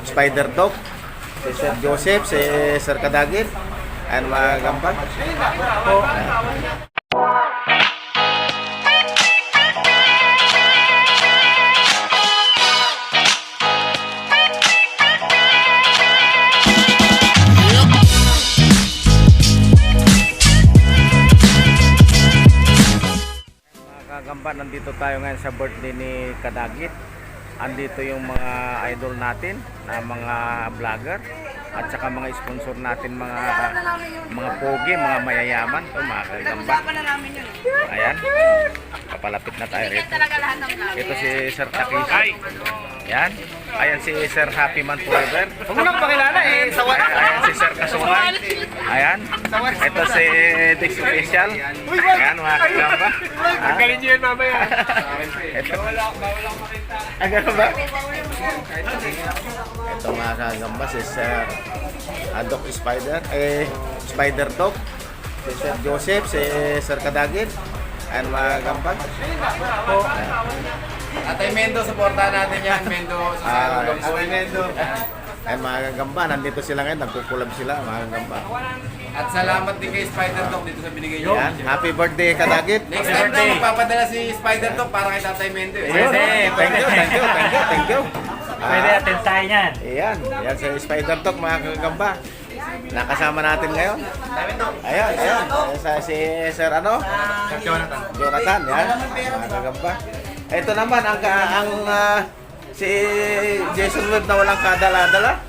Spider Dog, si Sir Joseph, si Sir Kadagit, and mga gamba. Kagamba, nandito tayo ngayon sa birthday ni Kadagit. Andito yung mga idol natin na mga vlogger at saka mga sponsor natin, mga pogi, mga mayayaman. Ito mga Kagamba. Ayan, papalapit na tayo rito. Ito si Sir Takishi. Ayan, ayan si Sir Happy Man Forever. Huwag mo nang pakilala eh. Ayan si Sir Kasungay. Ayan, ito si Dix Official. Ayan mga Kagamba. Galing nyo yun mamaya. Ito. Bawal akong makita. Ah, gano'n ba? Ito mga Kagamba, si Sir Doc Spider, Spider Dog, si Sir Joseph, si Sir Kadagit, and mga Kagamba. Atay Mendo, supportahan natin yan. Mendo sa Sarulong. Mendo. And mga Kagamba, nandito sila ngayon, nagkukulab sila mga Kagamba. At salamat din kay Spider Dog dito sa binigay nyo. Yan, happy birthday Kadagit. Next time na magpapadala si Spider Dog para kay Tatay Mendo. Thank you. Pwede natin tayo yan. Ayan, yan si Spider Dog mga Kagamba. Nakasama natin ngayon. Ayan. Si Sir Jonathan, yan. Mga Kagamba. Ito naman si Jason Webb na walang kadala-dala.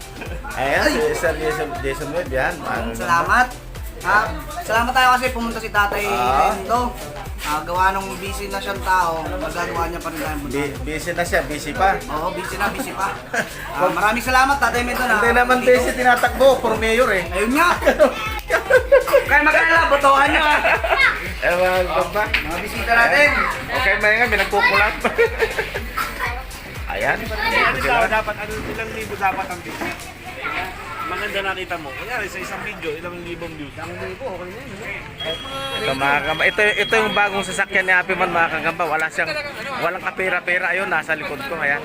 Ayan, si Sir Jason Webb, yan. Salamat. Salamat tayo kasi pumunta si Tatay Mendo. Gawa nung busy na siyang tao, magagawa niya pa rin tayo punta. Busy na siya, busy pa. Oo, busy pa. Maraming salamat Tatay Mendo na. Hindi naman busy, tinatakbo for mayor eh. Ayun nga. Kaya magkala, botohan niyo ah. Mga Kagamba. Mga bisita natin. Okay, may nagkukulat. Ayan. Dapat ilang libo dapat ang views. Maganda nakita mo. Kunyari sa isang video, ilang libong views. Ang libo, okay na yun. Ito mga Kagamba. Ito yung bagong sasakyan ni Happy Man mga Kagamba. Walang kapera-pera. Ayun, nasa likod ko. Ayan.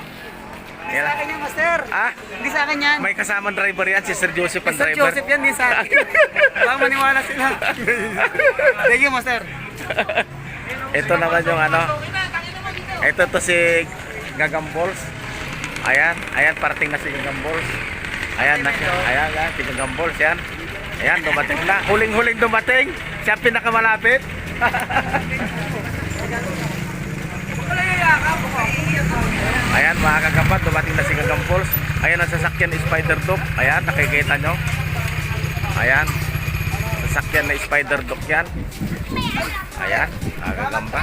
Hindi sa akin yan, Master. Hindi sa akin yan. May kasamang driver yan, si Sir Joseph ang Sir driver. Joseph yan, hindi sa akin. Baka maniwala sila. Thank you, Master. Ito naman yung ito to si Gagambols. Ayan, parating na si Gagambols. Ayan na siya. Ayan, si Gagambols yan. Ayan, dumating na. Huling-huling dumating. Siya pinakamalapit. Ayan mga Kagamba, dumating na si Gagambols. Ayan ang sasakyan ni Spider Dog. Ayan, nakikita nyo. Ayan, sasakyan na Spider Dog yan. Ayan, mga Kagamba.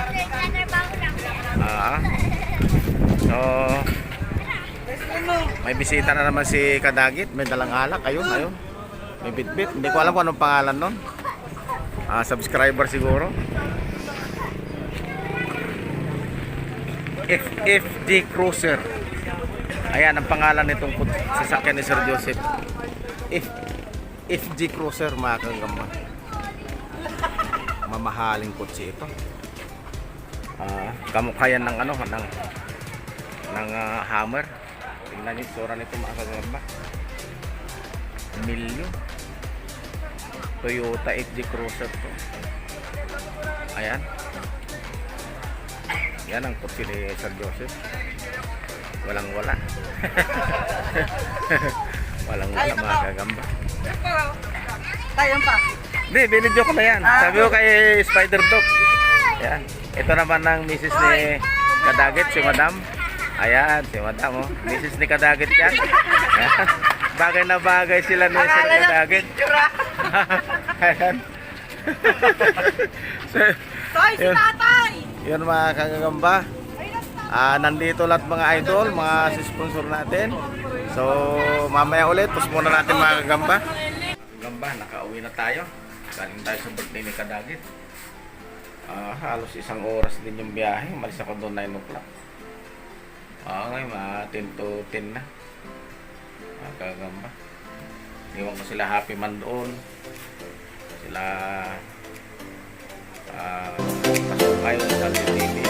So, may bisita na naman si Kadagit. May dalang alak. Ayun. May bitbit. Hindi ko alam kung anong pangalan nun. Subscriber siguro. FD Cruiser. Ayan ang pangalan nitong sasakyan ni Sir Joseph. FD Cruiser mga Kagamba. Mamahaling kotse ito. Kamukha yan ng Hammer. Tingnan niyo tsura nito mga Kagamba. Milyon. Toyota FD Cruiser to. Ayan. Yan ang kotse ni Sir Joseph. Walang-wala. Walang-wala mga Kagamba. Tayo pa. Hindi, binidyo ko na yan. Sabi ko kay Spider Dog. Yan. Ito naman ang misis ni Kadagit, si Madam. Ayan, si Madam. Misis ni Kadagit yan. Ayan. Bagay na bagay sila ni Sir Kadagit. Ayan. Toy, si Tatay! Yun mga Kagamba. Nandito lahat mga idol, mga sponsor natin. So, mamaya ulit, pus muna natin mga Kagamba. Kagamba, nakauwi na tayo. Galing tayo sa birthday ni Kadagit. Halos isang oras din yung biyahe. Malis ako doon 9 o'clock. Okay, mga 10 to 10 na. Mga Kagamba. Iwan ko sila Happy Man doon. Sila Kasukay sa TV.